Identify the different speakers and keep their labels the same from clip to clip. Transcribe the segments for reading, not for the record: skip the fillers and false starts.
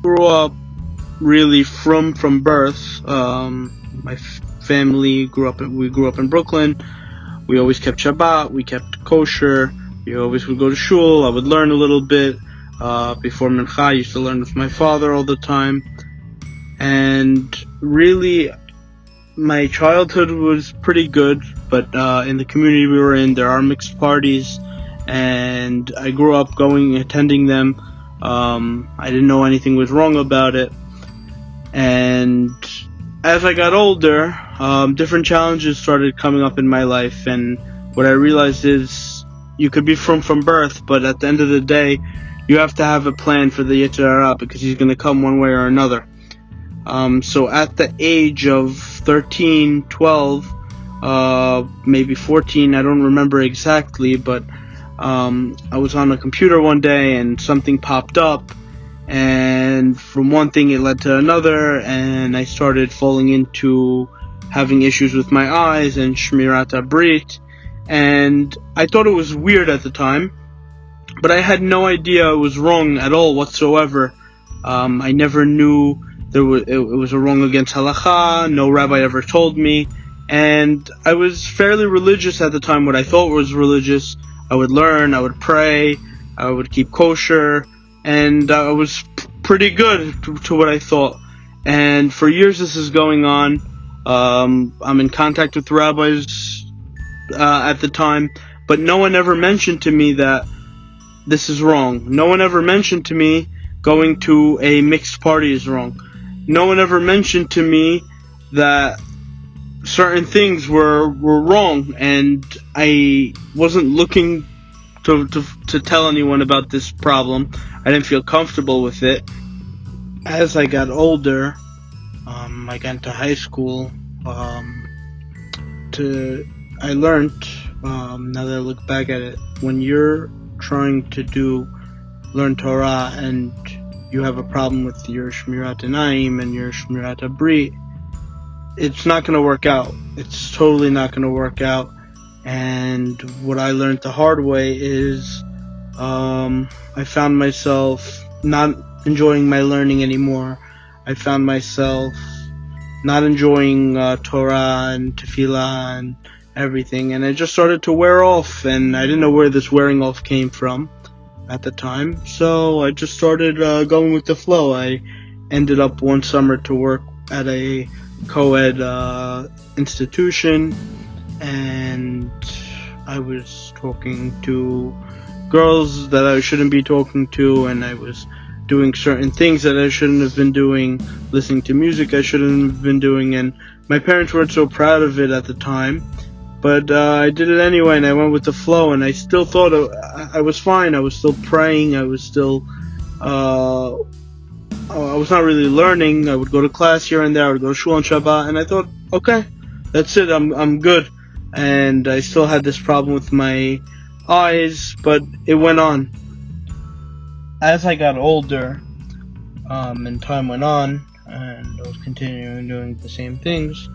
Speaker 1: grew up really from birth. My family we grew up in Brooklyn. We always kept Shabbat, we kept kosher, we always would go to shul. I would learn a little bit. Before Mincha, I used to learn with my father all the time. And really, my childhood was pretty good, but in the community we were in, there are mixed parties, and I grew up attending them. I didn't know anything was wrong about it. And as I got older, different challenges started coming up in my life, and what I realized is you could be from birth, but at the end of the day, you have to have a plan for the Yetzer Hara, because he's going to come one way or another. So at the age of 13, 12, maybe 14, I don't remember exactly, but I was on a computer one day and something popped up, and from one thing it led to another, and I started falling into having issues with my eyes and Shmirat Abrit, and I thought it was weird at the time, but I had no idea it was wrong at all whatsoever. I never knew it was a wrong against halakha. No rabbi ever told me, and I was fairly religious at the time. What I thought was religious, I would learn, I would pray, I would keep kosher, and I was pretty good to what I thought. And for years this is going on. I'm in contact with rabbis at the time, but no one ever mentioned to me that this is wrong. No one ever mentioned to me going to a mixed party is wrong. No one ever mentioned to me that certain things were wrong, and I wasn't looking to tell anyone about this problem. I didn't feel comfortable with it. As I got older, I got into high school, I learned, now that I look back at it, when you're trying to learn Torah and you have a problem with your Shmirat Einayim and your Shmirat Abrit, it's not going to work out. It's totally not going to work out. And what I learned the hard way is I found myself not enjoying my learning anymore. I found myself not enjoying Torah and Tefillah and everything, and it just started to wear off, and I didn't know where this wearing off came from at the time, so I just started going with the flow. I ended up one summer to work at a co-ed institution, and I was talking to girls that I shouldn't be talking to, and I was doing certain things that I shouldn't have been doing, listening to music I shouldn't have been doing, and my parents weren't so proud of it at the time, but I did it anyway, and I went with the flow, and I still thought I was fine. I was still praying, I was still, I was not really learning. I would go to class here and there, I would go to shul on Shabbat, and I thought, okay, that's it, I'm good. And I still had this problem with my eyes, but it went on. As I got older, and time went on, and I was continuing doing the same things,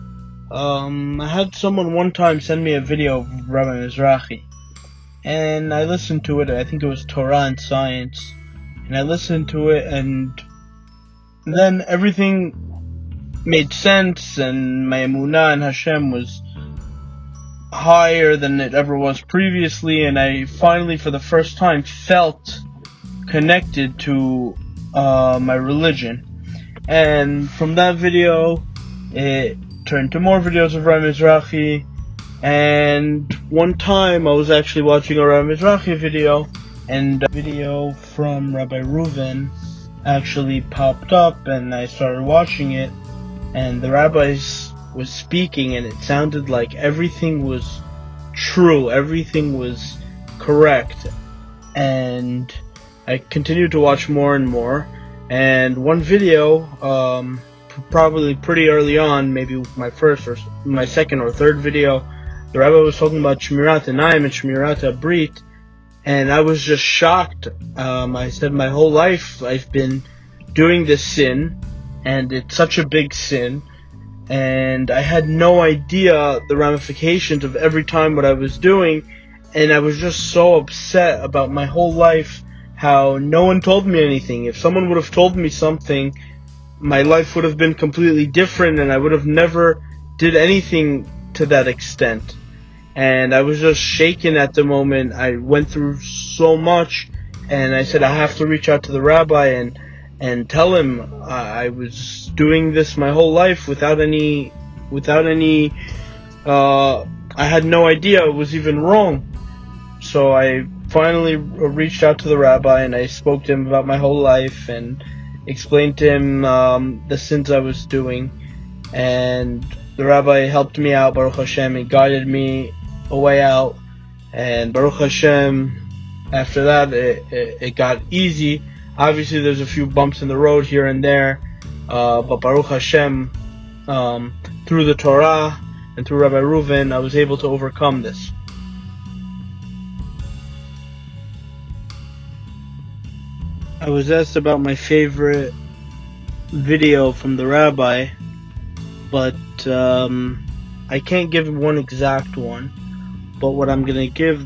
Speaker 1: I had someone one time send me a video of Rabbi Mizrahi, and I listened to it. I think it was Torah and Science, and I listened to it, and then everything made sense, and my emunah in HaShem was higher than it ever was previously, and I finally, for the first time, felt connected to my religion. And from that video, it turned to more videos of Rabbi Mizrahi, and one time I was actually watching a Rabbi Mizrahi video, and a video from Rabbi Reuven actually popped up, and I started watching it, and the rabbis was speaking, and it sounded like everything was true, everything was correct, and I continued to watch more and more, and one video, probably pretty early on, maybe my first or my second or third video, the rabbi was talking about Shmirat Einayim and Shmirat Abrit, and I was just shocked. I said, my whole life I've been doing this sin, and it's such a big sin, and I had no idea the ramifications of every time what I was doing, and I was just so upset about my whole life, how no one told me anything. If someone would have told me something, my life would have been completely different, and I would have never did anything to that extent. And I was just shaken at the moment. I went through so much, and I said I have to reach out to the rabbi and tell him I was doing this my whole life without any I had no idea it was even wrong. So I finally reached out to the rabbi, and I spoke to him about my whole life and explained to him the sins I was doing. And the rabbi helped me out, Baruch HaShem. He guided me a way out. And Baruch HaShem, after that, it got easy. Obviously, there's a few bumps in the road here and there. But Baruch HaShem, through the Torah and through Rabbi Reuven, I was able to overcome this. I was asked about my favorite video from the rabbi, but I can't give one exact one. But what I'm going to give,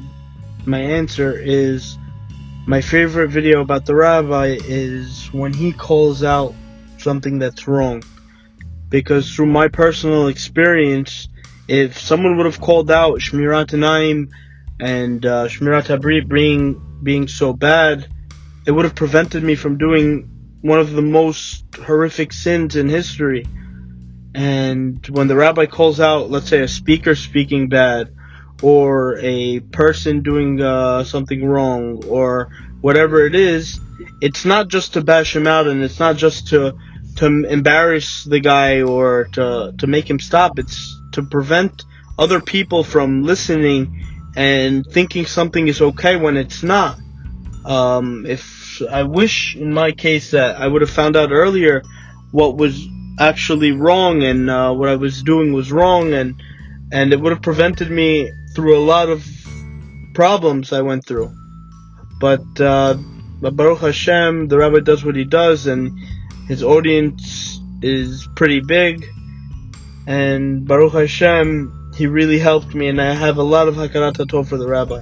Speaker 1: my answer is, my favorite video about the rabbi is when he calls out something that's wrong. Because through my personal experience, if someone would have called out Shmirat Einayim and Shmirat Habrit being so bad, it would have prevented me from doing one of the most horrific sins in history. And when the rabbi calls out, let's say, a speaker speaking bad, or a person doing something wrong, or whatever it is, it's not just to bash him out, and it's not just to embarrass the guy or to make him stop. It's to prevent other people from listening and thinking something is okay when it's not. If I wish in my case that I would have found out earlier what was actually wrong, and what I was doing was wrong, and it would have prevented me through a lot of problems I went through. But Baruch Hashem, the rabbi does what he does, and his audience is pretty big, and Baruch Hashem, he really helped me, and I have a lot of hakarat hatov for the rabbi.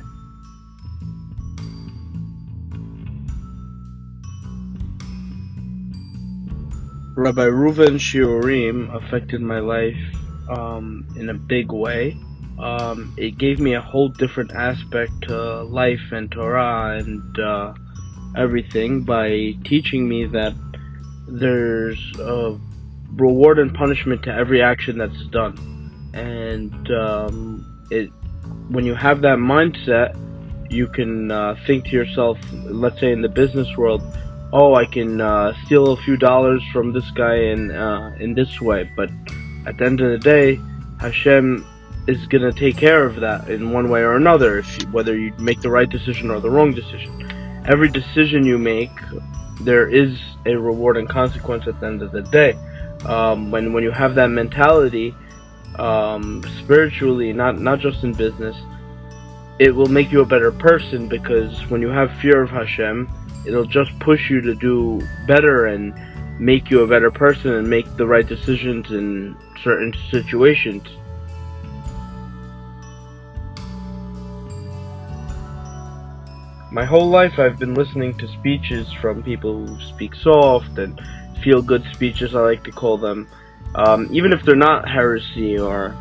Speaker 1: Rabbi Reuven shiurim affected my life in a big way. It gave me a whole different aspect to life and Torah and everything by teaching me that there's a reward and punishment to every action that's done. And when you have that mindset, you can think to yourself, let's say in the business world, oh, I can steal a few dollars from this guy in this way, but at the end of the day, HaShem is going to take care of that in one way or another, whether you make the right decision or the wrong decision. Every decision you make, there is a reward and consequence at the end of the day. When you have that mentality, spiritually, not just in business, it will make you a better person, because when you have fear of HaShem, it'll just push you to do better and make you a better person and make the right decisions in certain situations. My whole life I've been listening to speeches from people who speak soft and feel-good speeches, I like to call them, even if they're not heresy, or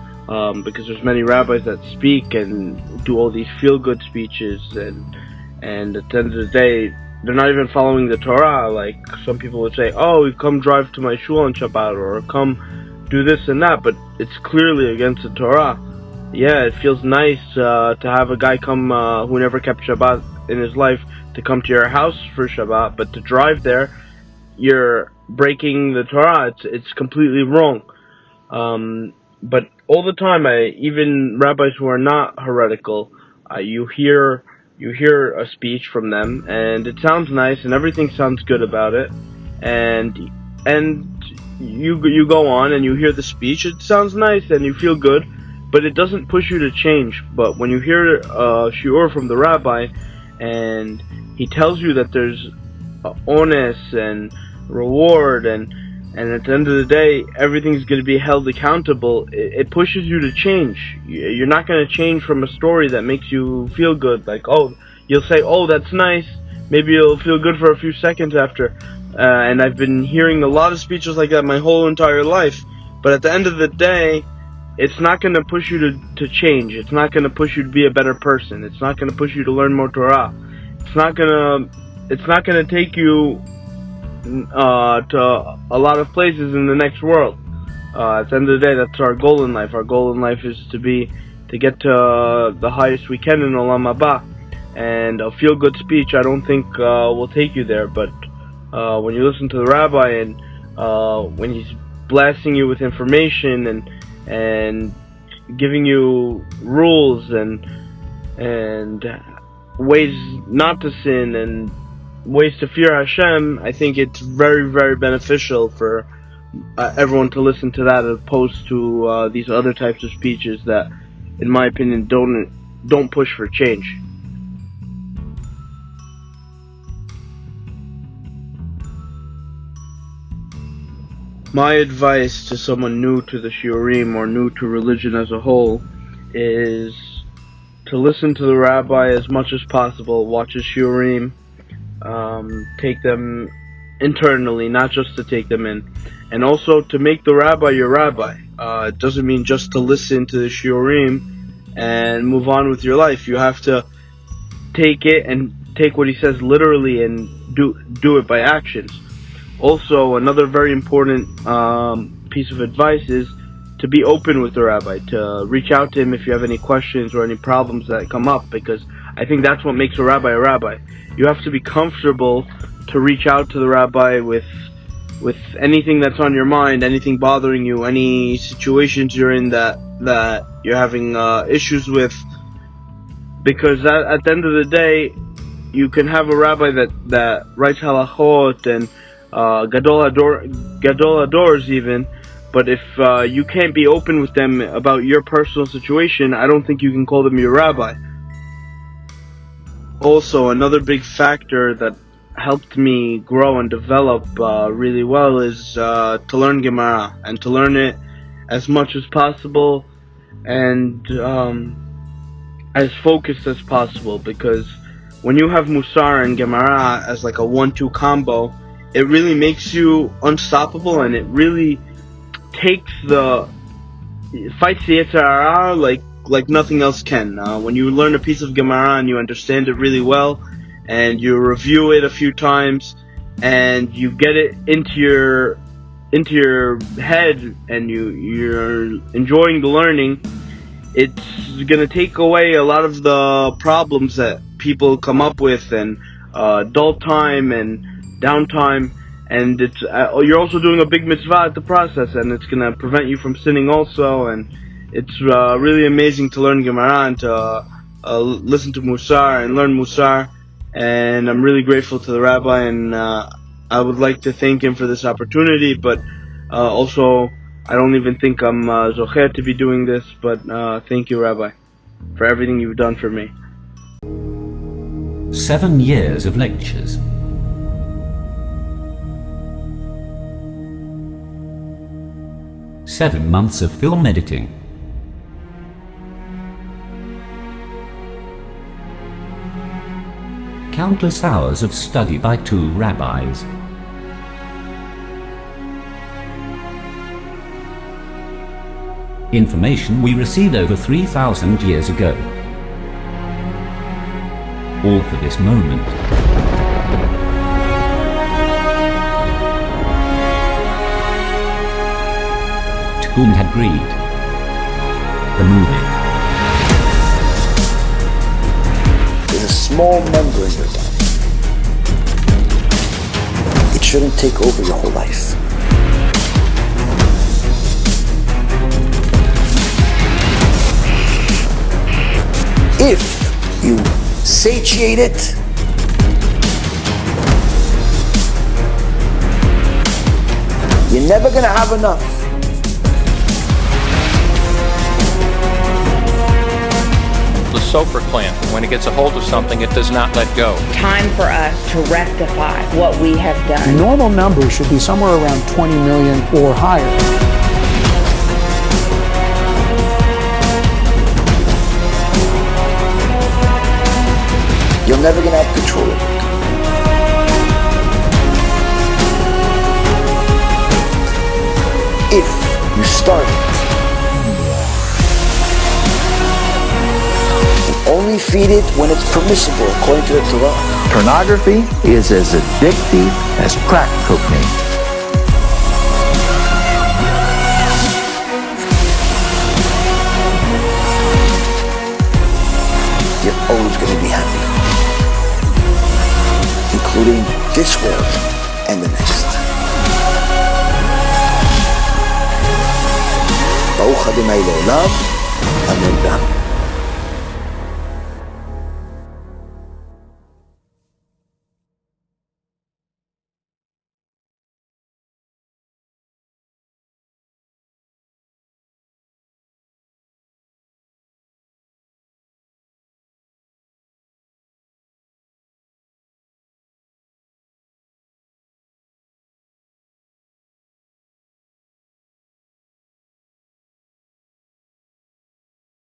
Speaker 1: because there's many rabbis that speak and do all these feel-good speeches, and at the end of the day, they're not even following the Torah. Like, some people would say, oh, come drive to my shul on Shabbat, or come do this and that, but it's clearly against the Torah. Yeah, it feels nice to have a guy come who never kept Shabbat in his life to come to your house for Shabbat, but to drive there, you're breaking the Torah. It's completely wrong. But all the time, even rabbis who are not heretical, you hear a speech from them, and it sounds nice, and everything sounds good about it, and you go on and you hear the speech. It sounds nice and you feel good, but it doesn't push you to change. But when you hear a shiur from the rabbi, and he tells you that there's onus and reward, and at the end of the day, everything's going to be held accountable, it pushes you to change. You're not going to change from a story that makes you feel good. Like, oh, you'll say, oh, that's nice. maybe it'll feel good for a few seconds after. And I've been hearing a lot of speeches like that my whole entire life. But at the end of the day, it's not going to push you to change. It's not going to push you to be a better person. It's not going to push you to learn more Torah. It's not going to take you to a lot of places in the next world. At the end of the day, that's our goal in life. Our goal in life is to get to the highest we can in Olam Haba. And a feel-good speech, I don't think will take you there. But when you listen to the rabbi and when he's blasting you with information and giving you rules and ways not to sin and ways to fear HaShem, I think it's very, very beneficial for everyone to listen to that, as opposed to these other types of speeches that, in my opinion, don't push for change. My advice to someone new to the shiurim or new to religion as a whole is to listen to the rabbi as much as possible, watch his shiurim, take them internally, not just to take them in, and also to make the rabbi your rabbi. It doesn't mean just to listen to the shiurim and move on with your life. You have to take it and take what he says literally and do it by actions. Also, another very important piece of advice is to be open with the rabbi, to reach out to him if you have any questions or any problems that come up, because I think that's what makes a rabbi a rabbi. You have to be comfortable to reach out to the rabbi with anything that's on your mind, anything bothering you, any situations you're in that you're having issues with, because at the end of the day, you can have a rabbi that writes halachot and gadol hadors even, but if you can't be open with them about your personal situation, I don't think you can call them your rabbi. Also, another big factor that helped me grow and develop really well is to learn Gemara, and to learn it as much as possible and as focused as possible, because when you have Musar and Gemara as like a 1-2 combo, it really makes you unstoppable, and it really fights the Yetzer Hara like nothing else can. When you learn a piece of Gemara and you understand it really well, and you review it a few times, and you get it into your head, and you're enjoying the learning, it's gonna take away a lot of the problems that people come up with, and adult time and downtime, and it's you're also doing a big mitzvah at the process, and it's gonna prevent you from sinning also. And it's really amazing to learn Gemara and to listen to Musar and learn Musar. And I'm really grateful to the rabbi, and I would like to thank him for this opportunity, but also I don't even think I'm zocher to be doing this, but thank you, Rabbi, for everything you've done for me.
Speaker 2: 7 years of lectures. 7 months of film editing. Countless hours of study by 2 rabbis. Information we received over 3,000 years ago. All for this moment. To whom had greed? The movie.
Speaker 3: There's a small member in your body. It shouldn't take over your whole life. If you satiate it, you're never going to have enough.
Speaker 4: The Sofer clan, when it gets a hold of something, it does not let go.
Speaker 5: Time for us to rectify what we have done.
Speaker 6: Normal numbers should be somewhere around 20 million or higher.
Speaker 3: You're never going to have control of it. You start it. And only feed it when it's permissible, according to the Torah.
Speaker 7: Pornography is as addictive as crack cocaine.
Speaker 3: You're always going to be happy, including this world and the next. Baruch Adonai Le'olam. Amen.